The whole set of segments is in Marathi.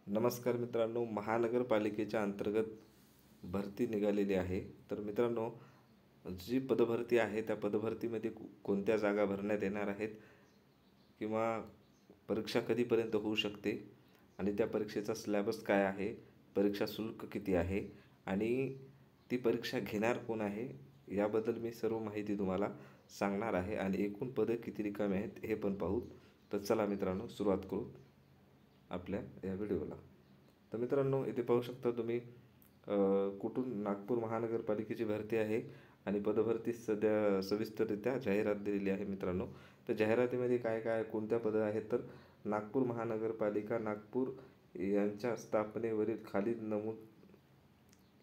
नमस्कार मित्रांनो, महानगरपालिकेच्या अंतर्गत भरती निघालेली आहे. तर मित्रांनो, जी पदभरती आहे त्या पदभरतीमध्ये कोणत्या जागा भरण्यात येणार आहेत किंवा परीक्षा कधीपर्यंत होऊ शकते आणि त्या परीक्षेचा सिलॅबस काय आहे, परीक्षा शुल्क किती आहे आणि ती परीक्षा घेणार कोण आहे, याबद्दल मी सर्व माहिती तुम्हाला सांगणार आहे आणि एकूण पदं किती रिकामे आहेत हे पण पाहू. तर चला मित्रांनो, सुरुवात करू आपल्या या व्हिडिओला. तर मित्रांनो, इथे पाहू शकता तुम्ही कुठून नागपूर महानगरपालिकेची भरती आहे आणि पदभरती सध्या सविस्तररित्या जाहिरात दिलेली आहे मित्रांनो. तर जाहिरातीमध्ये काय काय कोणत्या पदं आहेत, तर नागपूर महानगरपालिका नागपूर यांच्या स्थापनेवरील खाली नमूद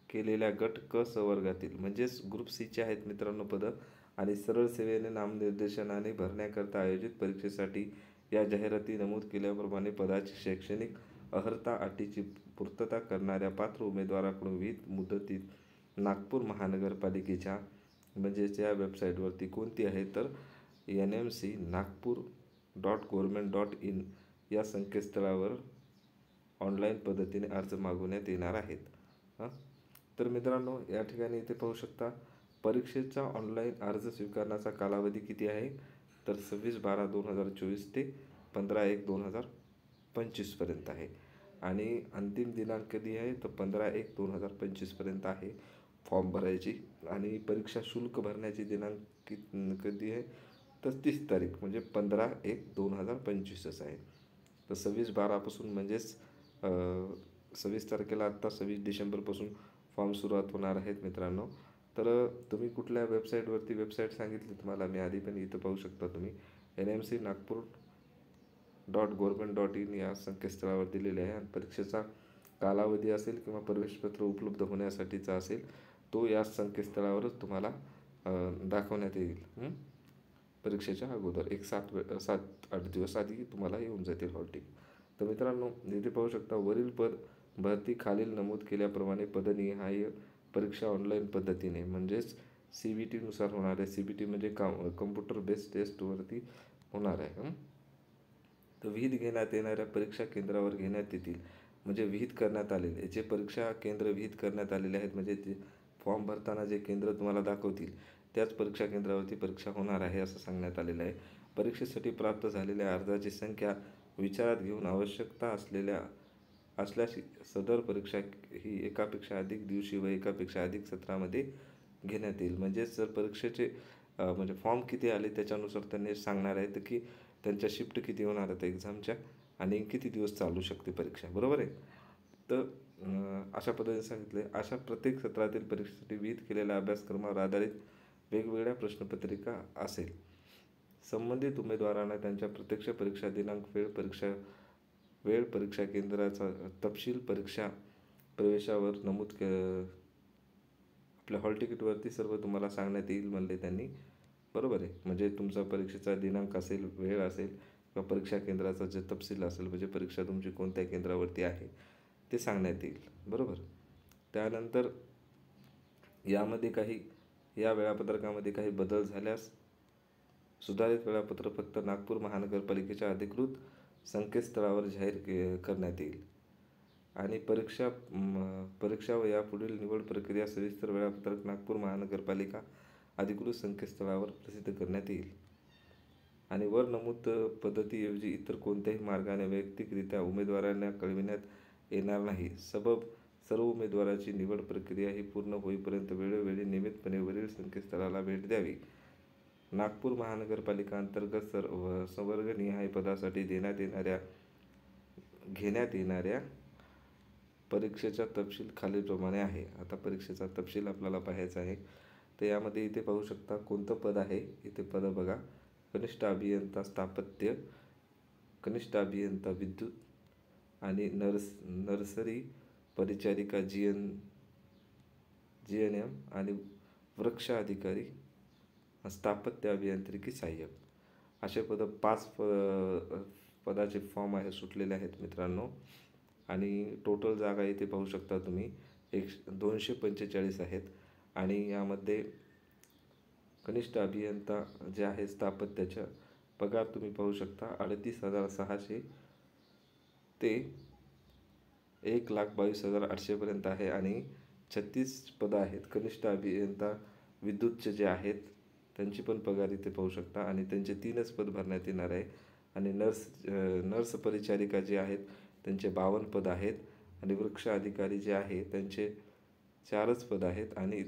केलेल्या गट क संवर्गातील म्हणजेच ग्रुप सीचे आहेत मित्रांनो पदं. आणि सरळ सेवेने नामनिर्देशनाने भरण्याकरता आयोजित परीक्षेसाठी या जाहिराती नमूद केल्याप्रमाणे पदाची शैक्षणिक अर्हता अटीची पूर्तता करणाऱ्या पात्र उमेदवाराकडून विविध मुदतीत नागपूर महानगरपालिकेच्या म्हणजेच या वेबसाईटवरती कोणती आहे, तर NMC nagpur.government.in या संकेतस्थळावर ऑनलाईन पद्धतीने अर्ज मागवण्यात येणार आहेत. तर मित्रांनो, या ठिकाणी इथे पाहू शकता परीक्षेचा ऑनलाईन अर्ज स्वीकारण्याचा कालावधी किती आहे, तर 26/12/2024 ते 15/1/2025 पर्यंत आहे आणि अंतिम दिनांक कधी आहे, तर 15/1/2025 पर्यंत आहे फॉर्म भरायची. आणि परीक्षा शुल्क भरण्याची दिनांक कधी आहे, तर 30 तारीख म्हणजे 15/1/2025 आहे. तर 26/12 म्हणजेच 26 तारखेला आत्ता 26 डिसेंबरपासून फॉर्म सुरुवात होणार आहेत मित्रांनो. तर तुम्ही कुठल्या वेबसाईट सांगितली तुम्हाला मी आधी, पण इथं पाहू शकता तुम्ही NMC nagpur.government.in या संकेतस्थळावर दिलेले आहे. आणि परीक्षेचा कालावधी असेल किंवा प्रवेशपत्र उपलब्ध होण्यासाठीचा असेल तो या संकेतस्थळावरच तुम्हाला दाखवण्यात येईल. परीक्षेच्या अगोदर 7-8 दिवस आधी तुम्हाला येऊन जातील हॉल तिकीट. तर मित्रांनो, इथे पाहू शकता वरील पद भरती खालील नमूद केल्याप्रमाणे पदनिहाय परीक्षा ऑनलाईन पद्धतीने म्हणजेच CBT नुसार होणार आहे. CBT म्हणजे कम्प्युटर बेस्ड टेस्टवरती होणार आहे. तर विहित घेण्यात येणाऱ्या परीक्षा केंद्रावर घेण्यात येतील म्हणजे विहित करण्यात आलेले जे परीक्षा केंद्र विहित करण्यात आलेले आहेत, म्हणजे ते फॉर्म भरताना जे केंद्र तुम्हाला दाखवतील त्याच परीक्षा केंद्रावरती परीक्षा होणार आहे असं सांगण्यात आलेलं आहे. परीक्षेसाठी प्राप्त झालेल्या अर्जाची संख्या विचारात घेऊन आवश्यकता असल्यास सदर परीक्षा ही एकापेक्षा अधिक दिवशी व एकापेक्षा अधिक सत्रामध्ये घेण्यात येईल. म्हणजेच जर परीक्षेचे म्हणजे फॉर्म किती आले त्याच्यानुसार त्यांनी सांगणार आहेत की त्यांच्या शिफ्ट किती होणार आहेत एक्झामच्या आणि किती दिवस चालू शकते परीक्षा, बरोबर आहे. तर अशा पद्धतीने सांगितले. अशा प्रत्येक सत्रातील परीक्षेसाठी विहित केलेल्या अभ्यासक्रमावर आधारित वेगवेगळ्या प्रश्नपत्रिका असेल. संबंधित उमेदवारांना त्यांच्या प्रत्यक्ष परीक्षा दिनांक, वेळ, परीक्षा केंद्राचा तपशील परीक्षा प्रवेशावर नमूद आपल्या हॉल तिकीटवरती सर्व तुम्हाला सांगण्यात येईल म्हणले त्यांनी, बरोबर आहे. म्हणजे तुमचा परीक्षेचा दिनांक असेल, वेळ असेल किंवा परीक्षा केंद्राचा जे तपशील असेल म्हणजे परीक्षा तुमची कोणत्या केंद्रावरती आहे ते सांगण्यात येईल, बरोबर. त्यानंतर या वेळापत्रकामध्ये काही बदल झाल्यास सुधारित वेळापत्रक फक्त नागपूर महानगरपालिकेच्या अधिकृत संकेतस्थळावर जाहीर करण्यात येईल. आणि परीक्षा व यापुढील निवड प्रक्रिया सविस्तर वेळापत्रक नागपूर महानगरपालिका अधिकृत संकेतस्थळावर प्रसिद्ध करण्यात येईल. आणि वर नमूद पद्धतीऐवजी इतर कोणत्याही मार्गाने वैयक्तिकरित्या उमेदवारांना कळविण्यात येणार नाही. सर्व उमेदवाराची निवड प्रक्रिया ही पूर्ण होईपर्यंत वेळोवेळी नियमितपणे वरील संकेतस्थळाला भेट द्यावी. नागपूर महानगरपालिका अंतर्गत संवर्गनिहाय पदासाठी घेण्यात येणाऱ्या परीक्षेचा तपशील खालीलप्रमाणे आहे. आता परीक्षेचा तपशील आपल्याला पाहायचा आहे. तर यामध्ये इथे पाहू शकता कोणतं पद आहे. इथे पद बघा: कनिष्ठ अभियंता स्थापत्य, कनिष्ठ अभियंता विद्युत आणि नर्सरी परिचारिका GNM आणि वृक्ष अधिकारी स्थापत्य अभियांत्रिकी सहाय्यक असे 5 पदाचे फॉर्म सुटलेले आहेत मित्रांनो. आणि टोटल जागा इथे पाहू शकता तुम्ही 245 आहेत. आणि यामध्ये कनिष्ठ अभियंता जे आहे स्थापत्याच्या पगार तुम्ही पाहू शकता 38,600 ते 1,22,800पर्यंत आहे आणि 36 पदं आहेत. कनिष्ठ अभियंता विद्युतचे जे आहेत त्यांची पण पगार इथे पाहू शकता आणि त्यांचे 3च पद भरण्यात येणार आहे. आणि नर्स परिचारिका जे आहेत त्यांचे 52 पद आहेत आणि वृक्ष अधिकारी जे आहे त्यांचे 4च पद आहेत आणि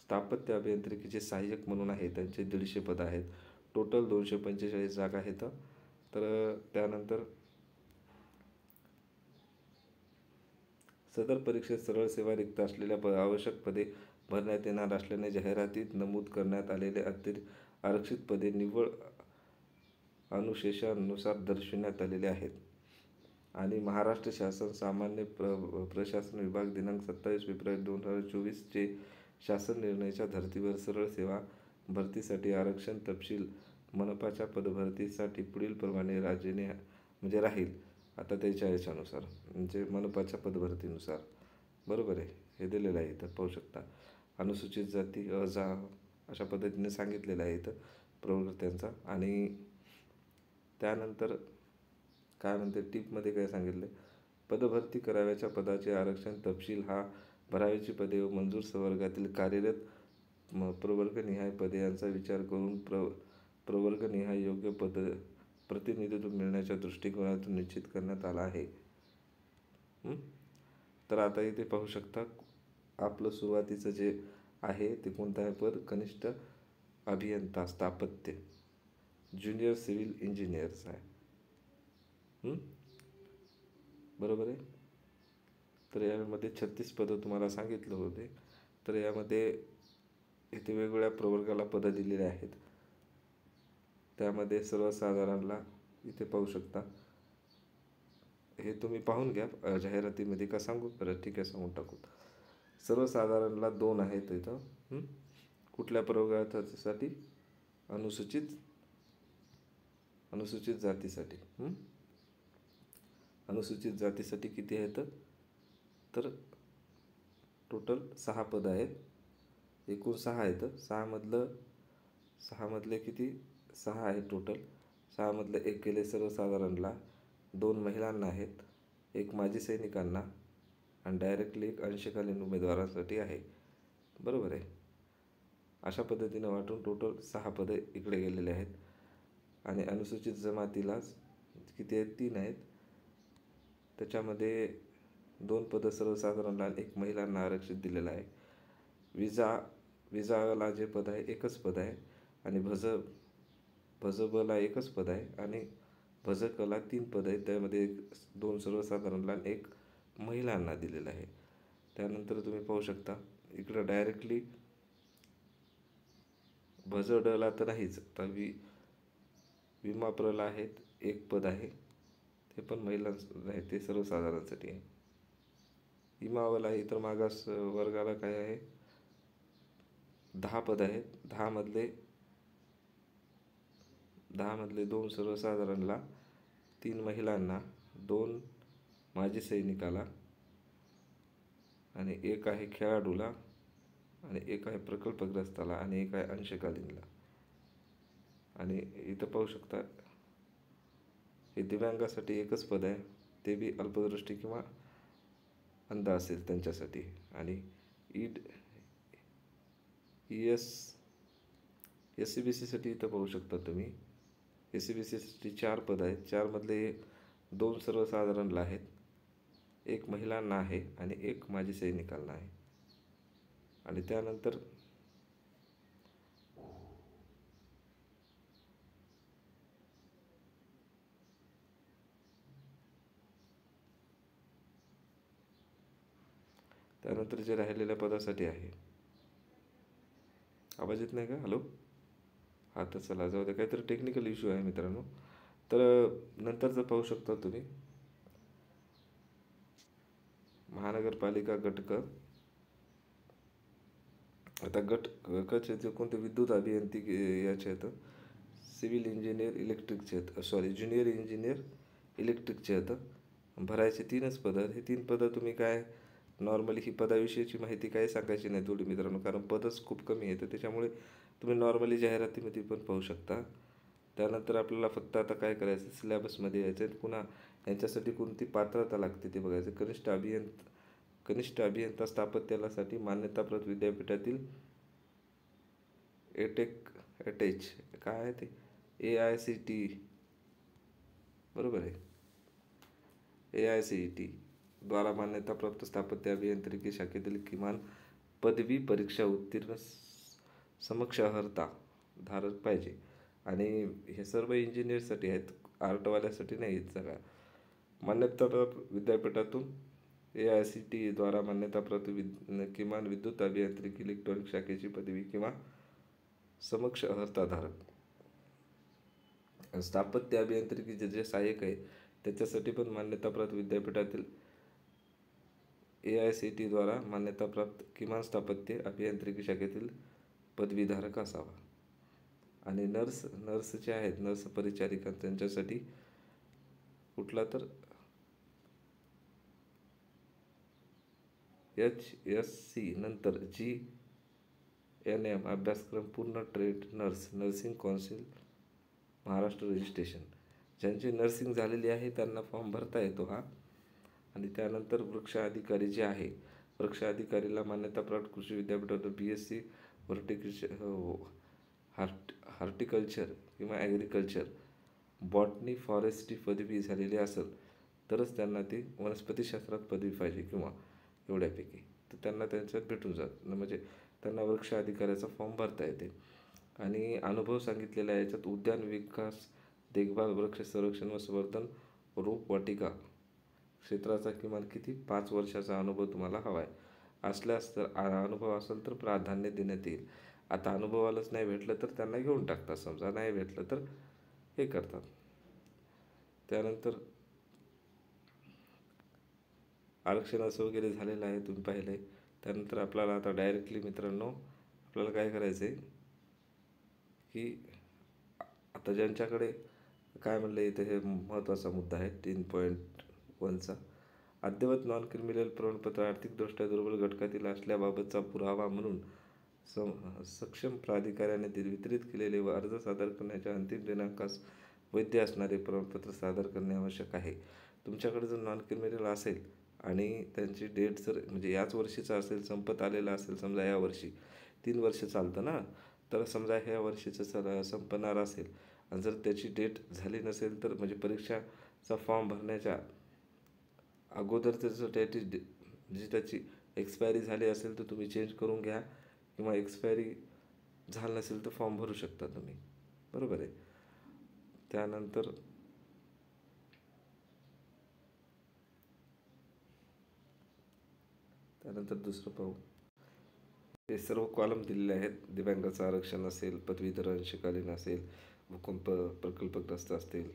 स्थापत्य अभियांत्रिकीचे सहाय्यक म्हणून आहे त्यांचे 150 पद आहेत. टोटल 245 जागा आहेत. तर त्यानंतर सदर परीक्षेत सरळ सेवा रिक्त असलेल्या आवश्यक पदे भरण्यात येणार असल्याने जाहिरातीत नमूद करण्यात आलेले आरक्षित पदे निव्वळ अनुशेषानुसार दर्शविण्यात आलेले आहेत. आणि महाराष्ट्र शासन सामान्य प्रशासन विभाग दिनांक 27 फेब्रुवारी 2024 शासन निर्णयाच्या धर्तीवर सरळ सेवा भरतीसाठी आरक्षण तपशील मनपाच्या पदभरतीसाठी पुढील प्रमाणे राहील. आता त्याच्या याच्यानुसार म्हणजे मनपाच्या पदभरतीनुसार बरोबर आहे, हे दिलेलं आहे इथं पाहू शकता. अनुसूचित जाती अशा पद्धतीने सांगितलेलं आहे इथं प्रवृत्त्यांचा. आणि त्यानंतर काय म्हणते टीपमध्ये काय सांगितलं, पदभरती करावयाच्या पदाचे आरक्षण तपशील हा भरावीची पदे व मंजूर संवर्गातील कार्यरत प्रवर्गनिहाय पदे यांचा विचार करून प्रवर्गनिहाय योग्य प्रतिनिधित्व मिळण्याच्या दृष्टिकोनातून निश्चित करण्यात आला आहे. तर आता इथे पाहू शकता आपलं सुरुवातीचं जे आहे ते कोणतं आहे पद, कनिष्ठ अभियंता स्थापत्य, ज्युनियर सिव्हिल इंजिनियर्स आहे. बरोबर आहे. तर यामध्ये 36 पदं तुम्हाला सांगितलं होते. तर यामध्ये इथे वेगवेगळ्या प्रवर्गाला पदं दिलेली आहेत. त्यामध्ये सर्वसाधारणला इथे पाहू शकता, हे तुम्ही पाहून घ्या जाहिरातीमध्ये का सांगू, बरं ठीक आहे सांगून टाकू. सर्वसाधारणला 2 आहेत इथं. कुठल्या प्रवर्गासाठी, अनुसूचित जातीसाठी. अनुसूचित जातीसाठी किती आहेत, तर टोटल 6 पदं आहेत. एकूण 6 आहेत. 6 मधले किती, 6 आहेत टोटल. 6 मधले 1 गेले सर्वसाधारणला, 2 महिलांना आहेत, 1 माजी सैनिकांना आणि डायरेक्टली 1 अंशकालीन उमेदवारांसाठी आहे. बरोबर आहे. अशा पद्धतीने वाटून टोटल 6 पदं इकडे गेलेले आहेत. आणि अनुसूचित जमातीला किती आहेत, 3 आहेत. त्याच्यामध्ये 2 पदं सर्वसाधारणला आणि 1 महिलांना आरक्षित दिलेलं आहे. विजाला जे पद आहे 1च पद आहे आणि भजबला 1च पद आहे आणि भजकला 3 पद आहेत. त्यामध्ये 2 सर्वसाधारणला आणि 1 महिलांना दिलेलं आहे. त्यानंतर तुम्ही पाहू शकता इकडं डायरेक्टली भजडला तर नाहीच, तर विमाप्रला आहेत 1 पद आहे, ते पण महिलांचं आहे, ते सर्वसाधारणसाठी आहे. इमावला आहे तर मागास वर्गाला काय आहे 10 पद आहेत. 10 मधले 2 सर्वसाधारणला, 3 महिलांना, 2 माजी सैनिकाला आणि 1 आहे खेळाडूला आणि 1 आहे प्रकल्पग्रस्ताला आणि 1 आहे अंशकालीनला. आणि इथं पाहू शकता हे दिव्यांगासाठी 1च पद आहे, ते बी अल्पदृष्टी किंवा अंध असेल त्यांच्यासाठी. आणि SCBCसाठी इथं पाहू शकता तुम्ही, SCBCसाठी 4 पद आहेत. 4 मधले 2 सर्वसाधारणला आहेत, 1 महिलांना आहे आणि 1 माजी सैनिकांना आहे. आणि त्यानंतर जे राहिलेल्या पदासाठी आहे. आवाज येत नाही का, हॅलो? हा तर चला जाऊ दे, काहीतरी टेक्निकल इश्यू आहे मित्रांनो. तर नंतरचं पाहू शकता तुम्ही महानगरपालिका गट क. आता गट कचे जे कोणते विद्युत अभियांत्रिकी याचे आहेत, सिव्हिल इंजिनियर इलेक्ट्रिकचे आहेत, ज्युनियर इंजिनियर इलेक्ट्रिकचे आहेत. भरायचे 3च पदं. हे 3 पदं तुम्ही काय नॉर्मली ही पदाविषयीची माहिती काय सांगायची नाही थोडी मित्रांनो, कारण पदच खूप कमी येतं. त्याच्यामुळे तुम्ही नॉर्मली जाहिरातीमध्ये पण पाहू शकता. त्यानंतर आपल्याला फक्त आता काय करायचं, सिलेबसमध्ये यायचं आहे. पुन्हा यांच्यासाठी कोणती पात्रता लागते ते बघायचं. कनिष्ठ अभियंता स्थापत्यासाठी मान्यताप्राप्त विद्यापीठातील एटेच काय आहे ते, AICTE, बरोबर आहे, AICTE द्वारा मान्यताप्राप्त स्थापत्य अभियांत्रिकी शाखेतील किमान पदवी परीक्षा उत्तीर्ण समक्षअर्हता धारक पाहिजे. आणि हे सर्व इंजिनियरसाठी आहेत, आर्टवाल्यासाठी नाही आहेत. सगळ्या मान्यताप्राप्त विद्यापीठातून AICTE द्वारा मान्यताप्राप्त किमान विद्युत अभियांत्रिकी इलेक्ट्रॉनिक शाखेची पदवी किंवा समक्ष अर्हता धारक. स्थापत्य अभियांत्रिकीचे जे सहाय्यक आहे त्याच्यासाठी पण मान्यताप्राप्त विद्यापीठातील AICTE द्वारा मान्यताप्राप्त किमान स्थापत्य अभियांत्रिकी शाखेतील पदवीधारक असावा. आणि नर्स जे आहेत, नर्स परिचारिका, त्यांच्यासाठी कुठला तर HSC नंतर GNM अभ्यासक्रम पूर्ण trade nurse, nursing council Maharashtra registration. ज्यांची नर्सिंग झालेली आहे त्यांना फॉर्म भरता येतो हा. आणि त्यानंतर वृक्ष अधिकारी जे आहे, वृक्ष अधिकारीला मान्यताप्राप्त कृषी विद्यापीठातून BSc हॉर्टिकल्चर किंवा ॲग्रिकल्चर, बॉटनी, फॉरेस्ट्री पदवी झालेली असेल तरच त्यांना ती वनस्पतीशास्त्रात पदवी पाहिजे किंवा एवढ्यापैकी, तर त्यांना त्यांच्यात भेटून जात, म्हणजे त्यांना वृक्ष अधिकाऱ्याचा फॉर्म भरता येते. आणि अनुभव सांगितलेला आहे याच्यात, उद्यान विकास, देखभाल, वृक्ष संरक्षण व संवर्धन, रोपवाटिका क्षेत्राचा किमान किती 5 वर्षाचा अनुभव तुम्हाला हवा आहे. असल्यास तर अनुभव असेल तर प्राधान्य देण्यात येईल. आता अनुभवालाच नाही भेटलं तर त्यांना घेऊन टाकतात, समजा नाही भेटलं तर हे करतात. त्यानंतर आरक्षणाचं वगैरे झालेलं आहे, तुम्ही पाहिलं आहे. त्यानंतर आपल्याला आता डायरेक्टली मित्रांनो आपल्याला काय करायचं आहे की आता ज्यांच्याकडे काय म्हणलं इथं, हे महत्त्वाचा मुद्दा आहे 3.1चा, अद्ययावत नॉन क्रिमिनल प्रमाणपत्र आर्थिकदृष्ट्या दुर्बल घटकातील असल्याबाबतचा पुरावा म्हणून सक्षम प्राधिकाऱ्याने वितरित केलेले व अर्ज सादर करण्याच्या अंतिम दिनांकास वैध असणारे प्रमाणपत्र सादर करणे आवश्यक आहे. तुमच्याकडे जर नॉन क्रिमिनल असेल आणि त्यांची डेट जर म्हणजे याच वर्षीचा असेल, संपत आलेला असेल, समजा या वर्षी 3 वर्ष चालतं ना, तर समजा ह्या वर्षीचं संपणार असेल आणि जर त्याची डेट झाली नसेल तर म्हणजे परीक्षाचा फॉर्म भरण्याच्या अगोदर त्याचं जी त्याची एक्सपायरी झाली असेल तर तुम्ही चेंज करून घ्या, किंवा एक्सपायरी झालं नसेल तर फॉर्म भरू शकता तुम्ही, बरोबर आहे. त्यानंतर दुसरं पाहू, हे सर्व कॉलम दिलेले आहेत. दिव्यांगाचं आरक्षण असेल, पदवीधर अंशकालीन असेल, भूकंप प्रकल्पग्रस्त असतील,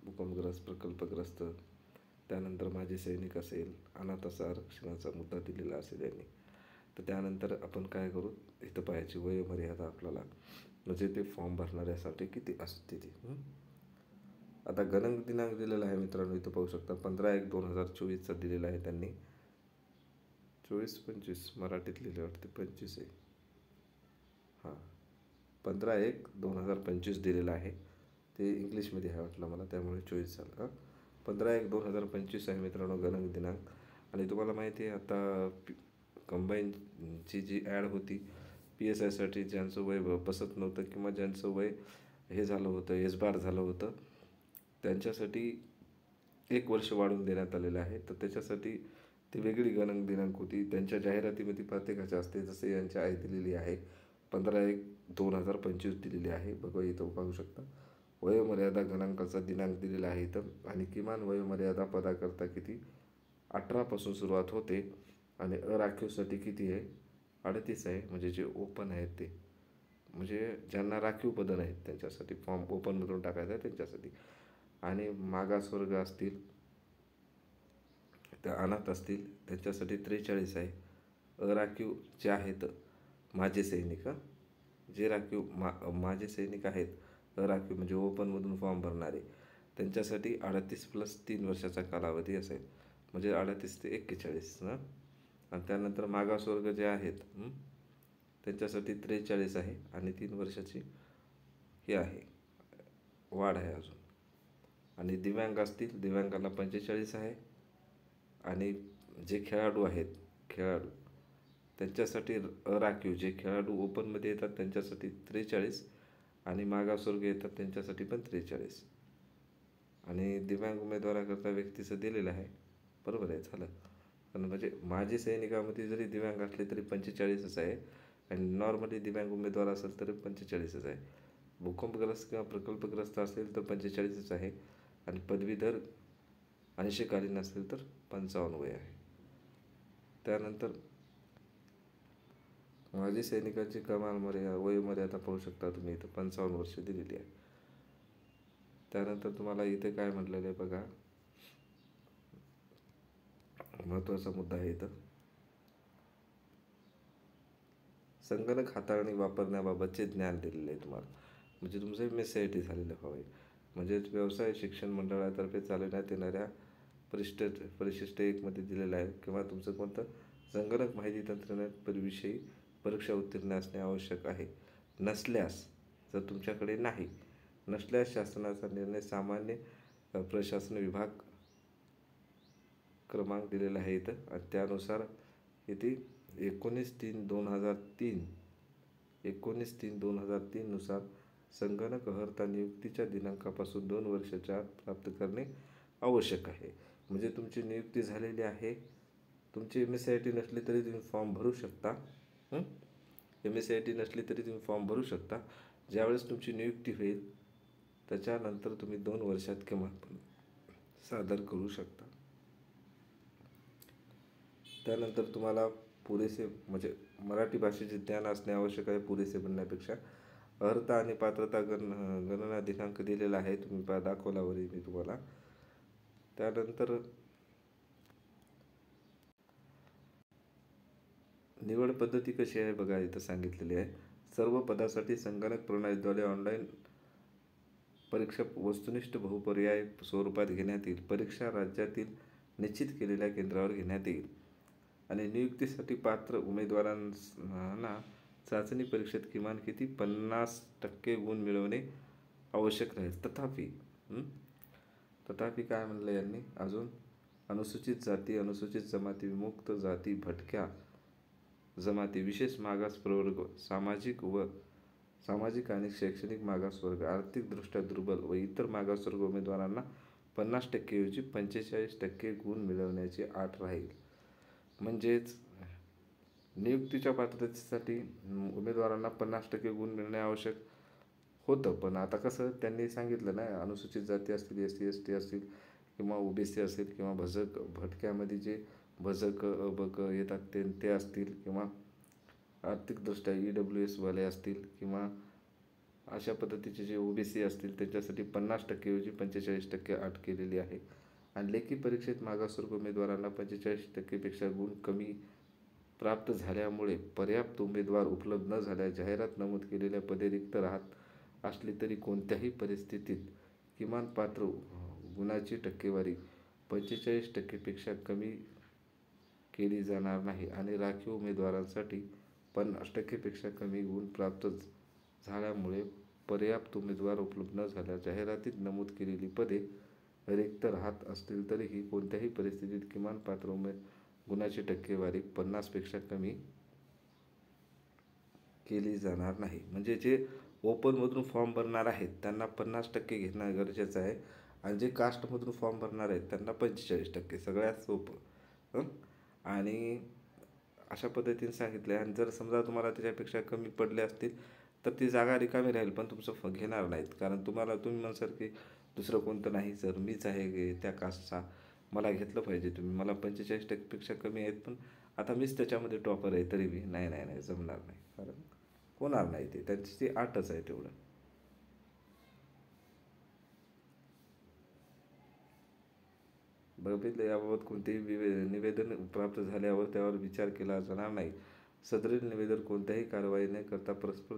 भूकंपग्रस्त प्रकल्पग्रस्त, त्यानंतर माजी सैनिक असेल, अनाथाचा आरक्षणाचा मुद्दा दिलेला असेल यांनी. तर त्यानंतर आपण काय करू, इथं पाहायची वयोमर्यादा आपल्याला, म्हणजे ते फॉर्म भरणाऱ्यासाठी किती असते ती. आता गणन दिनांक दिलेला आहे मित्रांनो, इथं पाहू शकता 15/1/2024 दिलेला आहे त्यांनी. 24-25 मराठीत लिहिले वाटते, 25 आहे, हां 15/1/2025 दिलेलं आहे. ते इंग्लिशमध्ये आहे वाटलं मला, त्यामुळे 24 झालं. 15/1/2025 आहे मित्रांनो गणन दिनांक. आणि तुम्हाला माहिती आहे आता कंबाईनची जी ॲड होती PSIसाठी, ज्यांचं वय बसत नव्हतं किंवा ज्यांचं वय हे झालं होतं, एसबार झालं होतं, त्यांच्यासाठी 1 वर्ष वाढवून देण्यात आलेलं आहे. तर त्याच्यासाठी ती वेगळी गणन दिनांक होती, त्यांच्या जाहिरातीमध्ये प्रत्येकाच्या असते. जसे यांच्या आहे दिलेली आहे 15/1/2025 दिलेली आहे, बघा इथं पाहू शकता. वयोमर्यादा गणांकाचा दिनांक दिलेला आहे इथं. आणि किमान वयोमर्यादा पदाकरता किती 18 पासून सुरुवात होते. आणि अराखीवसाठी किती आहे 38 आहे, म्हणजे जे ओपन आहेत ते, म्हणजे ज्यांना राखीव पदं नाहीत त्यांच्यासाठी फॉर्म ओपनमधून टाकायचा आहे त्यांच्यासाठी. आणि मागासवर्ग असतील, त्या अनाथ असतील त्यांच्यासाठी 43 आहे. अराखीव जे आहेत माजी सैनिक, जे राखीव माजी सैनिक आहेत अराखीव म्हणजे ओपनमधून फॉर्म भरणारे, त्यांच्यासाठी 38 + 3 वर्षाचा कालावधी असेल, म्हणजे 38 ते 41 ना. आणि त्यानंतर मागासवर्ग जे आहेत त्यांच्यासाठी 43 आहे आणि 3 वर्षाची हे आहे वाढ आहे अजून. आणि दिव्यांग असतील, दिव्यांगांना 45 आहे. आणि जे खेळाडू आहेत, खेळाडू त्यांच्यासाठी अराखीव जे खेळाडू ओपनमध्ये येतात त्यांच्यासाठी 43 आणि मागासवर्गीय येतात त्यांच्यासाठी पण 43. आणि दिव्यांग उमेदवाराकरता व्यक्तीचं दिलेलं आहे. बरोबर आहे, झालं. पण म्हणजे माजी सैनिकामध्ये जरी दिव्यांग असले तरी 45च आहे. आणि नॉर्मली दिव्यांग उमेदवार असेल तर 45च आहे. भूकंपग्रस्त किंवा प्रकल्पग्रस्त असेल तर 45च आहे. आणि पदवीधर अंशकालीन असेल तर 55 वय आहे. त्यानंतर माजी सैनिकांची कमाल वयोमर्यादा पाहू शकता तुम्ही इथं 55 वर्ष दिलेली आहे. त्यानंतर तुम्हाला इथे काय म्हटलेलं आहे बघा, महत्त्वाचा मुद्दा आहे इथं, संगणक हाताळणी वापरण्याबाबतचे ज्ञान दिलेले आहे तुम्हाला. म्हणजे तुमचं MSCIT झालेलं हवं. म्हणजेच व्यवसाय शिक्षण मंडळातर्फे चालवण्यात येणाऱ्या परिशिष्ट 1मध्ये दिलेलं आहे. किंवा तुमचं कोणतं संगणक माहिती तंत्रज्ञान विषयी परीक्षा उत्तीर्ण असणे आवश्यक आहे. नसल्यास, जर तुमच्याकडे नाही नसल्यास शासनाचा निर्णय सामान्य प्रशासन विभाग क्रमांक दिलेला आहे इथं. आणि त्यानुसार किती 19/3/2003 नुसार संगणक अर्हता नियुक्तीच्या दिनांकापासून 2 वर्षाच्या आत प्राप्त करणे आवश्यक आहे. म्हणजे तुमची नियुक्ती झालेली आहे, तुमची MSCIT नसली तरी तुम्ही फॉर्म भरू शकता. MSCIT नसली तरी तुम्ही फॉर्म भरू शकता. ज्यावेळेस तुमची नियुक्ती होईल त्याच्यानंतर तुम्ही 2 वर्षात किमान सादर करू शकता. त्यानंतर तुम्हाला पुरेसे म्हणजे मराठी भाषेचे ज्ञान असणे आवश्यक आहे. पुरेसे म्हणण्यापेक्षा अर्हता आणि पात्रता गणना दिनांक दिलेला आहे, तुम्ही दाखवल्यावरही मी तुम्हाला. त्यानंतर निवड पद्धती कशी आहे बघा, इथं सांगितलेली आहे. सर्व पदासाठी संगणक प्रणालीद्वारे ऑनलाईन परीक्षा वस्तुनिष्ठ बहुपर्याय स्वरूपात घेण्यात येईल. परीक्षा राज्यातील निश्चित केलेल्या केंद्रावर घेण्यात येईल. आणि नियुक्तीसाठी पात्र उमेदवारांना चाचणी परीक्षेत किमान किती 50% गुण मिळवणे आवश्यक राहील. तथापि काय म्हणलं यांनी अजून, अनुसूचित जाती, अनुसूचित जमाती, विमुक्त जाती, भटक्या जमाती, विशेष मागास प्रवर्ग, सामाजिक आणि शैक्षणिक मागासवर्ग, आर्थिकदृष्ट्या दुर्बल व इतर मागासवर्ग उमेदवारांना 50% ऐवजी 45% गुण मिळवण्याची अट राहील. म्हणजेच नियुक्तीच्या पात्रतेसाठी उमेदवारांना 50% गुण मिळणे आवश्यक होतं. पण आता कसं त्यांनी सांगितलं ना, अनुसूचित जाती असतील, SC ST असतील किंवा OBC असेल किंवा भटक्यामध्ये जे भजक अबक येतात ते असतील किंवा आर्थिकदृष्ट्या EWS वाले असतील किंवा अशा पद्धतीचे जे OBC असतील त्यांच्यासाठी 50% ऐवजी 45% अट केलेली आहे. आणि लेखी परीक्षेत मागासवर्ग उमेदवारांना 45%पेक्षा गुण कमी प्राप्त झाल्यामुळे पर्याप्त उमेदवार उपलब्ध न झाल्यास जाहिरात नमूद केलेल्या पदे रिक्त राहत असली तरी कोणत्याही परिस्थितीत किमान पात्र गुणाची टक्केवारी 45%पेक्षा कमी केली जाणार नाही. आणि राखीव उमेदवारांसाठी 50%पेक्षा कमी गुण प्राप्त झाल्यामुळे पर्याप्त उमेदवार उपलब्ध न झाल्यास जाहिरातीत नमूद केलेली पदे रिक्त राहत असतील तरीही कोणत्याही परिस्थितीत किमान पात्र गुणाची टक्केवारी 50पेक्षा कमी केली जाणार नाही. म्हणजे जे ओपनमधून फॉर्म भरणार आहेत त्यांना 50% घेणं गरजेचं आहे. आणि जे कास्टमधून फॉर्म भरणार आहेत त्यांना 45%, सगळ्यात सोपं. आणि अशा पद्धतीने सांगितलं आहे. आणि जर समजा तुम्हाला त्याच्यापेक्षा कमी पडले असतील तर ती जागा रिकामी राहील, पण तुमचं घेणार नाहीत. कारण तुम्ही म्हणसाल की दुसरं कोणतं नाही सर, मीच आहे त्या कास्टचा, मला घेतलं पाहिजे तुम्ही, मला 45%पेक्षा कमी आहेत पण आता मीच त्याच्यामध्ये टॉपर आहे तरी बी नाही जमणार नाही. कारण होणार नाही ते, त्यांची ती आटच आहे तेवढं. बघितलं, याबाबत कोणतेही निवेदन प्राप्त झाल्यावर त्यावर विचार केला जाणार नाही. सदरील निवेदन कोणत्याही कारवाई न करता परस्पर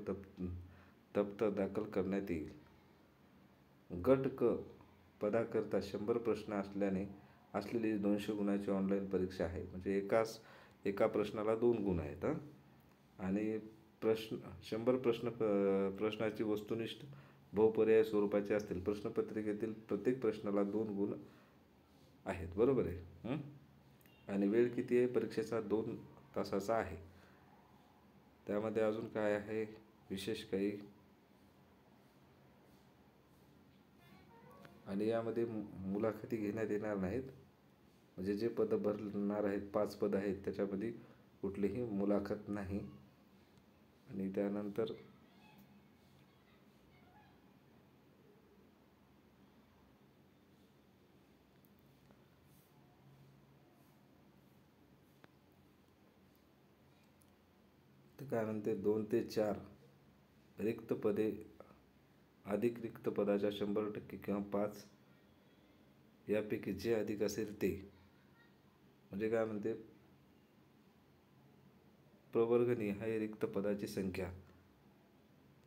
दप्तर दाखल करण्यात येईल. गट क पदाकरता 100 प्रश्न असलेली 200 गुणाची ऑनलाईन परीक्षा आहे. म्हणजे एका प्रश्नाला 2 गुण आहेत. आणि 100 प्रश्नाची वस्तुनिष्ठ बहुपर्याय स्वरूपाचे असतील. प्रश्नपत्रिकेतील प्रत्येक प्रश्नाला 2 गुण आहेत. बरोबर आहे. आणि वेळ किती आहे? परीक्षेचा 2 तासाचा आहे. त्यामध्ये अजून काय आहे विशेष काही? आणि यामध्ये मुलाखती घेण्यात येणार नाहीत. म्हणजे जे पदं भरणार आहेत, 5 पदं आहेत, त्याच्यामध्ये कुठलीही मुलाखत नाही. आणि त्यानंतर ते काय म्हणते, 2 ते 4 रिक्त पदे, अधिक रिक्त पदाच्या 100% किंवा 5 यापैकी जे अधिक असेल ते. म्हणजे काय म्हणते, प्रवर्गनिहाय रिक्त पदाची संख्या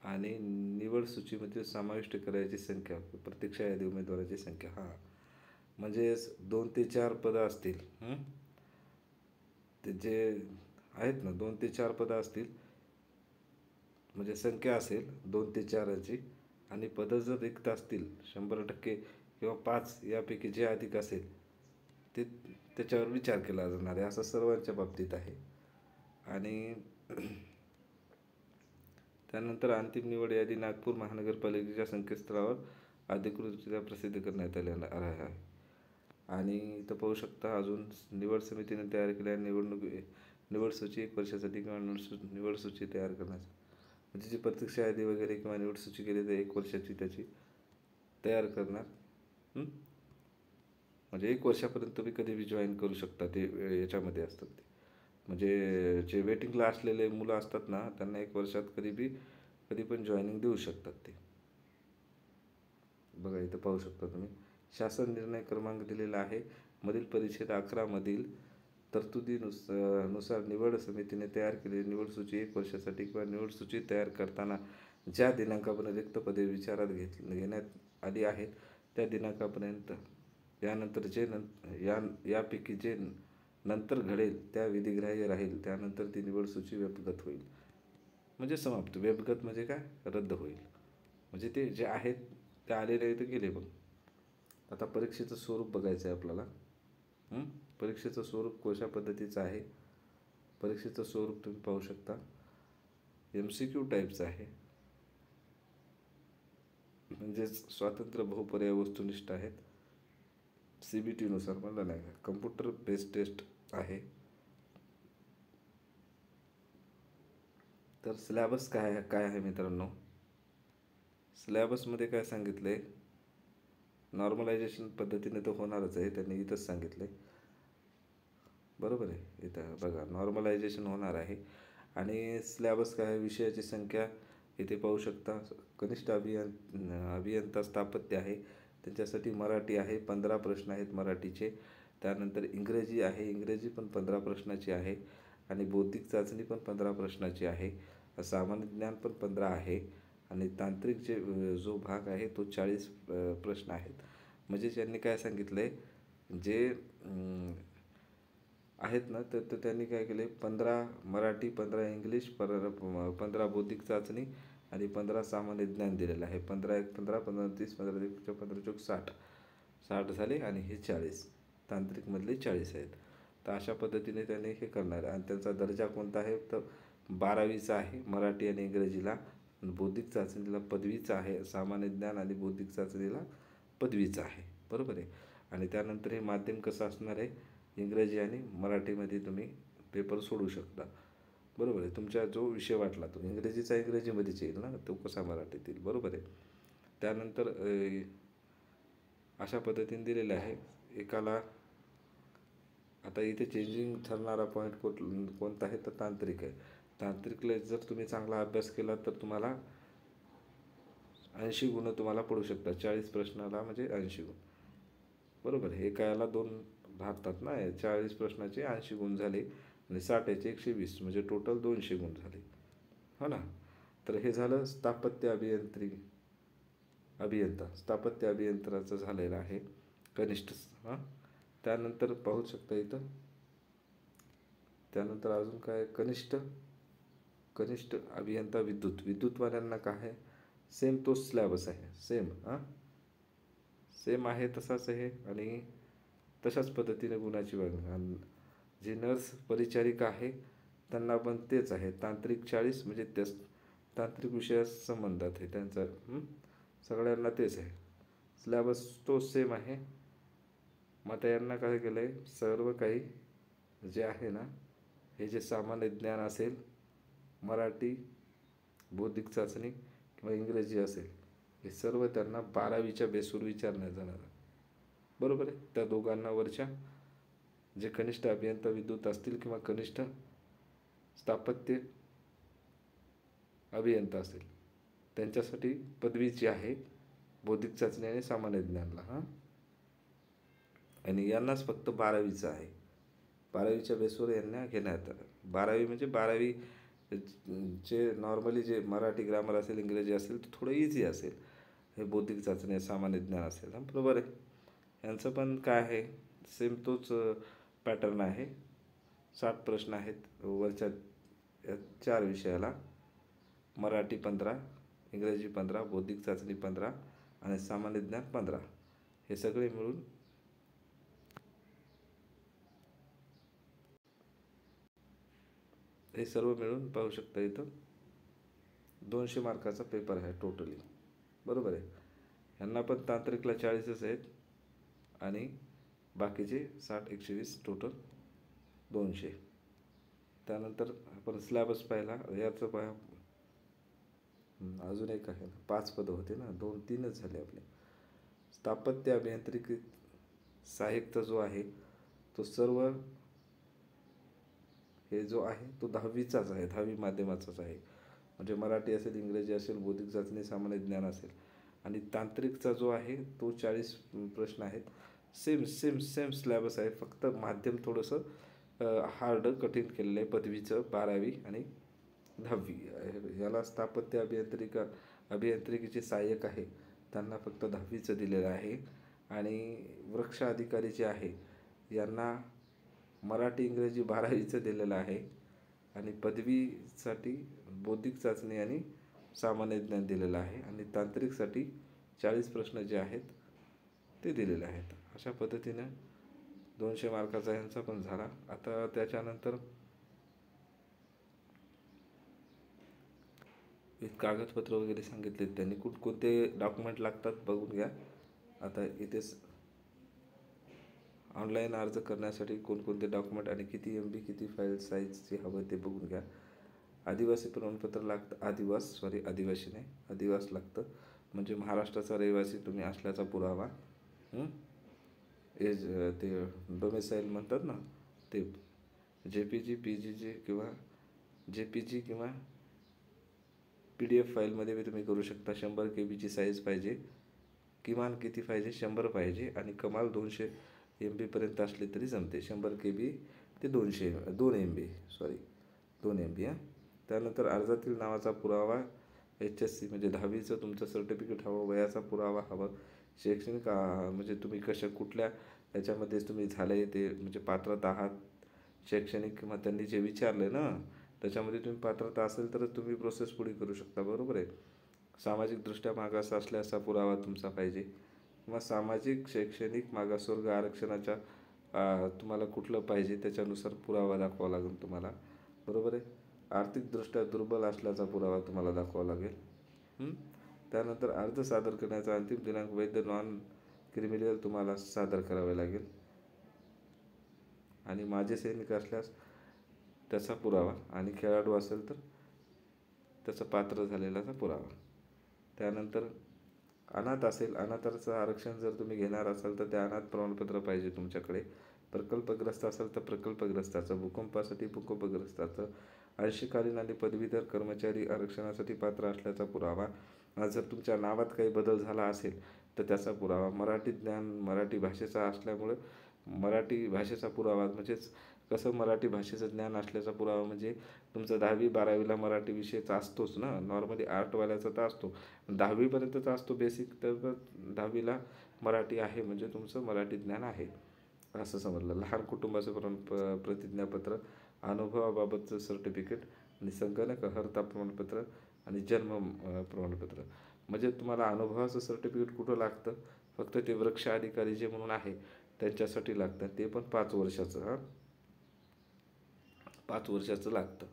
आणि निवड सूचीमध्ये समाविष्ट करायची संख्या, प्रतीक्षा यादी उमेदवाराची संख्या. म्हणजे 2 ते 4 पदं असतील. ते जे आहेत ना, 2 ते 4 पदं असतील, म्हणजे संख्या असेल 2 ते 4ची, आणि पदं जर रिक्त असतील 100% किंवा 5 यापैकी जे अधिक असेल ते त्याच्यावर विचार केला जाणार आहे. असं सर्वांच्या बाबतीत आहे. आणि त्यानंतर अंतिम निवड यादी नागपूर महानगरपालिकेच्या संकेतस्थळावर अधिकृतरित्या प्रसिद्ध करण्यात आलेला आहे. आणि इथं पाहू शकता अजून, निवड समितीने तयार केलेल्या निवड सूची 1 वर्षासाठी किंवा निवड सूची तयार करण्यासाठी, म्हणजे जी प्रत्यक्ष यादी वगैरे किंवा निवड सूची केली तर 1 वर्षाची त्याची तयार करणार. म्हणजे 1 वर्षापर्यंत तुम्ही कधीही जॉईन करू शकता. ते याच्यामध्ये असतात ते, म्हणजे जे वेटिंगला असलेले मुलं असतात ना, त्यांना 1 वर्षात कधी पण जॉईनिंग देऊ शकतात ते. बघा इथं पाहू शकता तुम्ही, शासन निर्णय क्रमांक दिलेला आहे. मधील परिच्छेद 11 मधील तरतुदीनुसार निवड समितीने तयार केलेली निवड सूची 1 वर्षासाठी किंवा निवड सूची तयार करताना ज्या दिनांकापर्यंत रिक्त पदे विचारात घेण्यात आली आहेत त्या दिनांकापर्यंत, यापैकी जे नंतर घडेल त्या विधिग्राह्य राहील. त्यानंतर ती निवड सूची व्यपगत होईल. म्हणजे समाप्त. व्यपगत म्हणजे काय? रद्द होईल. म्हणजे ते जे आहेत ते आलेले ते गेले. पण आता परीक्षेचं स्वरूप बघायचं आहे आपल्याला. परीक्षेचं स्वरूप कशा पद्धतीचं आहे? परीक्षेचं स्वरूप तुम्ही पाहू शकता, MCQ टाईपचं आहे. म्हणजेच स्वातंत्र्य बहुपर्याय वस्तुनिष्ठ आहेत. CBT नुसार म्हणलं नाही का, कम्प्युटर बेस्ड टेस्ट आहे. तर सिलॅबस काय आहे मित्रांनो? सिलॅबसमध्ये काय सांगितलं आहे, नॉर्मलायझेशन पद्धतीने तर होणारच आहे, त्यांनी इथंच सांगितलं आहे. बरोबर आहे. इथं बघा नॉर्मलायझेशन होणार आहे. आणि सिलॅबस काय आहे, विषयाची संख्या इथे पाहू शकता. कनिष्ठ अभियंता स्थापत्य आहे, त्यांच्यासाठी मराठी आहे, 15 प्रश्न आहेत मराठीचे. त्यानंतर इंग्रजी आहे, इंग्रजी पण 15 प्रश्नाची आहे. आणि बौद्धिक चाचणी पण 15 प्रश्नाची आहे. सामान्य ज्ञान पण 15 आहे. आणि तांत्रिक जो भाग आहे तो 40 प्रश्न आहेत. म्हणजे त्यांनी काय सांगितलं आहे, जे आहेत ना, तर त्यांनी काय केले, 15 मराठी, 15 इंग्लिश, 15 बौद्धिक चाचणी आणि 15 सामान्य ज्ञान दिलेलं आहे. 15 1 15, 15 30, 15 1 15 चौक 60 झाले. आणि हे 40 तांत्रिकमधले 40 आहेत. तर अशा पद्धतीने त्यांनी हे करणार आहे. आणि त्यांचा दर्जा कोणता आहे, तर 12वीचा आहे मराठी आणि इंग्रजीला. बौद्धिक चाचणीला पदवीचा आहे, सामान्य ज्ञान आणि बौद्धिक चाचणीला पदवीचा आहे. बरोबर आहे. आणि त्यानंतर हे माध्यम कसं असणार आहे, इंग्रजी आणि मराठीमध्ये तुम्ही पेपर सोडू शकता. बरोबर आहे. तुमचा जो विषय वाटला तो इंग्रजीचा इंग्रजीमध्येच येईल ना, तो कसा मराठीत येईल. बरोबर आहे. त्यानंतर अशा पद्धतीने दिलेलं आहे. एकाला आता इथे चेंजिंग ठरणारा पॉईंट कोणता आहे, तर तांत्रिक आहे. तांत्रिकला जर तुम्ही चांगला अभ्यास केला तर तुम्हाला 80 गुण तुम्हाला पडू शकतात. 40 प्रश्नाला म्हणजे 80 गुण. बरोबर आहे. एका याला 2 राहतात ना, 40 प्रश्नाचे 80 गुण झाले आणि 60 याचे 120, म्हणजे टोटल 200 गुण झाले. हो ना. तर हे झालं स्थापत्य अभियंत्राचं झालेलं आहे कनिष्ठ. त्यानंतर पाहू शकता इथं. त्यानंतर अजून काय, कनिष्ठ अभियंता विद्युतवाल्यांना काय आहे, सेम तोच स्लॅबस आहे, सेम हां, सेम आहे तसाच आहे. आणि तशाच पद्धतीने गुणाची वागणूक. आणि जे नर्स परिचारिका आहे त्यांना पण तेच आहे. तांत्रिक 40 म्हणजे त्याच तांत्रिक विषयास संबंधात आहे त्यांचा. सगळ्यांना तेच आहे, सिलॅबस तो सेम आहे. मग आता यांना काय केलं आहे, सर्व काही जे आहे ना, हे जे सामान्य ज्ञान असेल, मराठी, बौद्धिक चाचणी किंवा इंग्रजी असेल, हे सर्व त्यांना 12वीच्या बेसवर विचारण्यात जाणार आहे. बरोबर आहे. त्या दोघांना वरच्या जे कनिष्ठ अभियंता विद्युत असतील किंवा कनिष्ठ स्थापत्य अभियंता असेल त्यांच्यासाठी पदवीची आहे बौद्धिक चाचणी आणि सामान्य ज्ञानला. हां, आणि यांनाच फक्त 12वीचं आहे. 12वीच्या बेसवर यांना घेण्यात आलं. 12वी म्हणजे 12वी जे नॉर्मली जे मराठी ग्रामर असेल, इंग्रजी असेल तर थोडं इझी असेल. हे बौद्धिक चाचणी सामान्य ज्ञान असेल. हां, बरोबर आहे. यांचं पण काय आहे, सेम तोच पॅटर्न आहे. 60 प्रश्न आहेत वरच्या 4 विषयाला. मराठी 15, इंग्रजी 15, बौद्धिक चाचणी 15 आणि सामान्य ज्ञान 15. हे सगळे मिळून हे सर्व मिळून पाहू शकता इथं 200 मार्काचा पेपर आहे टोटली. बरोबर आहे. यांना पण तांत्रिकला 40च आहेत आणि बाकीचे 60, 120 टोटल 200. त्यानंतर आपण स्लॅबस पाहिला. याचं पाहा, अजून एक आहे ना, 5 पदं होते ना, 2-3च झाले आपले. स्थापत्य अभियांत्रिकी सहाय्यकचा जो आहे तो सर्व हे जो आहे तो 10वीचाच आहे, 10वी माध्यमाचाच आहे. म्हणजे मराठी असेल, इंग्रजी असेल, बौद्धिक चाचणी, सामान्य ज्ञान असेल. आणि तांत्रिकचा जो आहे तो 40 प्रश्न आहेत. सेम सेम सेम स्लॅबस आहे, फक्त माध्यम थोडंसं हार्ड कठीण केलेलं आहे. पदवीचं 12वी आणि 10वी. याला स्थापत्य अभियांत्रिकीचे सहाय्यक आहे त्यांना फक्त 10वीचं दिलेलं आहे. आणि वृक्ष अधिकारी जे आहे यांना मराठी, इंग्रजी 12वीचं दिलेलं आहे. आणि पदवीसाठी बौद्धिक चाचणी आणि सामान्य ज्ञान दिलेलं आहे. आणि तांत्रिकसाठी 40 प्रश्न जे आहेत ते दिलेले आहेत. अशा पद्धतीनं 200 मार्काचा यांचा पण झाला. आता त्याच्यानंतर कागदपत्र वगैरे सांगितले त्यांनी, कोणते डॉक्युमेंट लागतात बघून घ्या. आता इथेच ऑनलाईन अर्ज करण्यासाठी कोणकोणते डॉक्युमेंट आणि किती MB किती फाईल साईजचे हवं ते बघून घ्या. आदिवासी प्रमाणपत्र लागतं. आदिवासी नाही, आदिवास लागतं. म्हणजे महाराष्ट्राचा रहिवासी तुम्ही असल्याचा पुरावा. एज ते डोमेसाईल म्हणतात ना ते, JPG, PGG किंवा JPG किंवा PDF फाईलमध्ये तुम्ही करू शकता. 100 KB साईज पाहिजे. किमान किती पाहिजे, 100 पाहिजे. आणि कमाल 200 MB असले तरी जमते. 100 KB ते 2 MB 2 MB. त्यानंतर अर्जातील नावाचा पुरावा, HSC म्हणजे 10वीचं तुमचं सर्टिफिकेट हवं, वयाचा पुरावा हवं, शैक्षणिक म्हणजे तुम्ही कुठल्या याच्यामध्ये तुम्ही झालं ते म्हणजे पात्रता आहात शैक्षणिक, किंवा त्यांनी जे विचारले ना त्याच्यामध्ये तुम्ही पात्रता असेल तरच तुम्ही प्रोसेस पुढे करू शकता. बरोबर आहे. सामाजिकदृष्ट्या मागास असल्याचा पुरावा तुमचा पाहिजे, किंवा सामाजिक शैक्षणिक मागासवर्ग आरक्षणाच्या तुम्हाला कुठलं पाहिजे त्याच्यानुसार पुरावा दाखवावा लागेल तुम्हाला. बरोबर आहे. आर्थिकदृष्ट्या दुर्बल असल्याचा पुरावा तुम्हाला दाखवावा लागेल. त्यानंतर अर्ज सादर करण्याचा अंतिम दिनांक वैध नॉन क्रिमिनल तुम्हाला सादर करावे लागेल. आणि माजी सैनिक असल्यास त्याचा पुरावा, आणि खेळाडू असेल तर त्याचा पात्र झालेलाचा पुरावा. त्यानंतर अनाथ असेल, अनाथाचं आरक्षण जर तुम्ही घेणार असाल तर त्या अनाथ प्रमाणपत्र पाहिजे तुमच्याकडे. प्रकल्पग्रस्त असेल तर प्रकल्पग्रस्ताचं, भूकंपासाठी भूकंपग्रस्ताचं, अंशकालीन आणि पदवीधर कर्मचारी आरक्षणासाठी पात्र असल्याचा पुरावा. जर तुमच्या नावात काही बदल झाला असेल तर त्याचा पुरावा. मराठी ज्ञान मराठी भाषेचा असल्यामुळं मराठी भाषेचा पुरावा, म्हणजेच कसं मराठी भाषेचं ज्ञान असल्याचा पुरावा म्हणजे तुमचं 10वी 12वीला मराठी विषयचा असतोच ना. नॉर्मली आर्टवाल्याचा तर असतो, 10वीपर्यंतचा असतो बेसिक, तर 10वीला मराठी आहे म्हणजे तुमचं मराठी ज्ञान आहे असं समजलं. लहान कुटुंबाचं प्रतिज्ञापत्र, अनुभवाबाबतचं सर्टिफिकेट, आणि संगणक अर्हता प्रमाणपत्र, आणि जन्म प्रमाणपत्र. म्हणजे तुम्हाला अनुभवाचं सर्टिफिकेट कुठं लागतं, फक्त ते वृक्ष अधिकारी जे म्हणून आहे त्यांच्यासाठी लागतं, ते पण 5 वर्षाचं. 5 वर्षाचं लागतं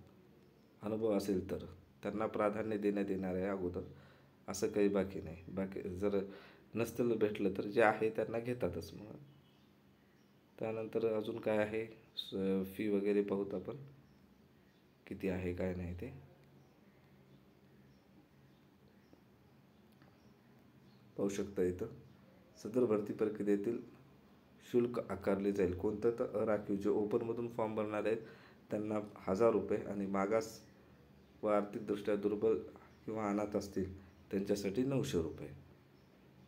अनुभव असेल तर. त्यांना प्राधान्य देण्यात येणार आहे अगोदर, असं काही बाकी नाही. बाकी जर नसतं भेटलं तर जे आहे त्यांना घेतातच. मग त्यानंतर अजून काय आहे, फी वगैरे पाहूत आपण किती आहे काय नाही ते. पाहू शकता इथं, सदर भरती प्रक्रियेतील शुल्क आकारले जाईल. कोणतं तर अराखीव जे ओपनमधून फॉर्म भरणार आहेत त्यांना 1000 रुपये, आणि मागास व आर्थिकदृष्ट्या दुर्बल किंवा अनाथ असतील त्यांच्यासाठी 900 रुपये.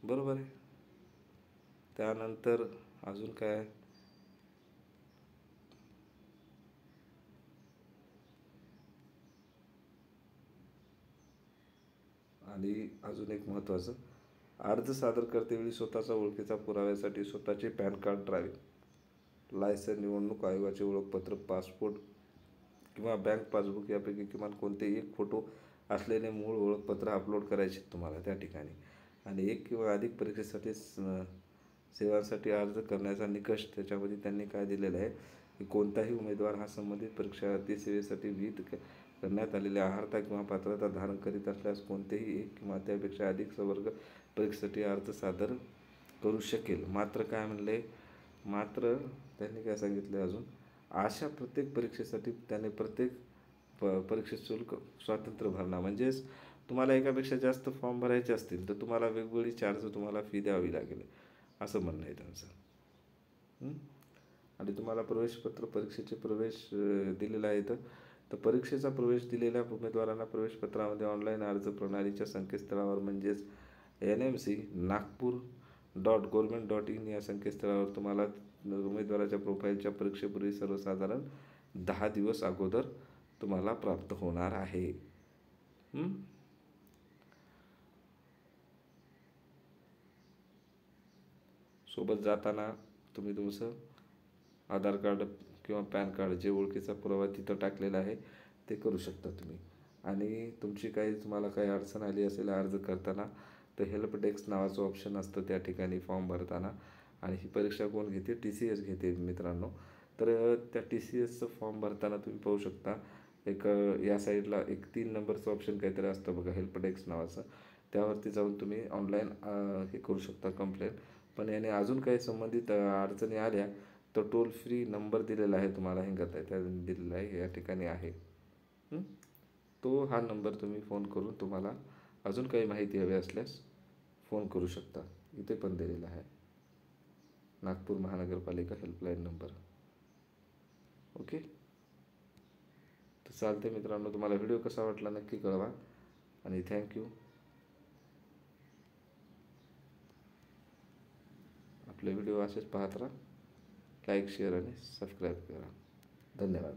बरोबर आहे. त्यानंतर अजून काय, आणि अजून एक महत्त्वाचं, अर्ज सादर करतेवेळी स्वतःचा ओळखीचा पुराव्यासाठी स्वतःचे पॅन कार्ड, ड्रायव्हिंग लायसन, निवडणूक आयोगाचे ओळखपत्र, पासपोर्ट किंवा बँक पासबुक यापैकी किमान कोणतेही एक फोटो असलेले मूळ ओळखपत्र अपलोड करायचे तुम्हाला त्या ठिकाणी. आणि एक किंवा अधिक परीक्षेसाठी सेवांसाठी अर्ज करण्याचा निकष त्याच्यामध्ये त्यांनी काय दिलेलं आहे की कोणताही उमेदवार हा संबंधित परीक्षार्थी सेवेसाठी विहित करण्यात आलेल्या अर्हता किंवा पात्रता धारण करीत असल्यास कोणतेही एक किंवा त्यापेक्षा अधिक संवर्ग परीक्षेसाठी अर्ज सादर करू शकेल. मात्र काय म्हणले, मात्र त्यांनी काय सांगितलं अजून, अशा प्रत्येक परीक्षेसाठी त्याने प्रत्येक परीक्षेत शुल्क स्वातंत्र्य भरणा. म्हणजेच तुम्हाला एकापेक्षा जास्त फॉर्म भरायचे असतील तर तुम्हाला वेगवेगळी चार्ज तुम्हाला फी द्यावी लागेल, असं म्हणणं आहे त्यांचं. आणि तुम्हाला प्रवेशपत्र, परीक्षेचे प्रवेश दिलेला आहे. तर परीक्षेचा प्रवेश दिलेल्या उमेदवारांना प्रवेशपत्रामध्ये ऑनलाईन अर्ज प्रणालीच्या संकेतस्थळावर म्हणजेच nmc.nagpur.government.in या संकेतस्थळावर तुम्हाला उमेदवाराच्या प्रोफाईलच्या परीक्षेपूर्वी सर्वसाधारण 10 दिवस अगोदर तुम्हाला प्राप्त होणार आहे. सोबत जाताना तुम्ही तुमचं आधार कार्ड किंवा पॅन कार्ड जे ओळखीचा पुरावा तिथं टाकलेला आहे ते करू शकता तुम्ही. आणि तुमची तुम्हाला काही अडचण आली असेल अर्ज करताना तर हेल्प डेस्क नावाचं ऑप्शन असतं त्या ठिकाणी फॉर्म भरताना. आणि ही परीक्षा कोण घेते, TCS घेते मित्रांनो. तर त्या TCSचं फॉर्म भरताना तुम्ही पाहू शकता एक या साईडला एक 3 नंबरचं ऑप्शन काहीतरी असतं बघा, हेल्प डेस्क नावाचं. त्यावरती जाऊन तुम्ही ऑनलाईन हे करू शकता कंप्लेंट. पण याने अजून काही संबंधित अडचणी आल्या तर टोल फ्री नंबर दिलेला आहे तुम्हाला, हिंगत आहे त्या दिलेला आहे या ठिकाणी आहे. तो हा नंबर तुम्ही फोन करून तुम्हाला अजून काही माहिती हवी असल्यास फोन करू शकता. इथे पण दिलेला आहे नागपूर महानगरपालिका हेल्पलाईन नंबर. ओके, तर चालते मित्रांनो. तुम्हाला व्हिडिओ कसा वाटला नक्की कळवा आणि थँक्यू. आपले व्हिडिओ असेच पाहत राहा, लाईक, शेअर आणि सबस्क्राईब करा. धन्यवाद.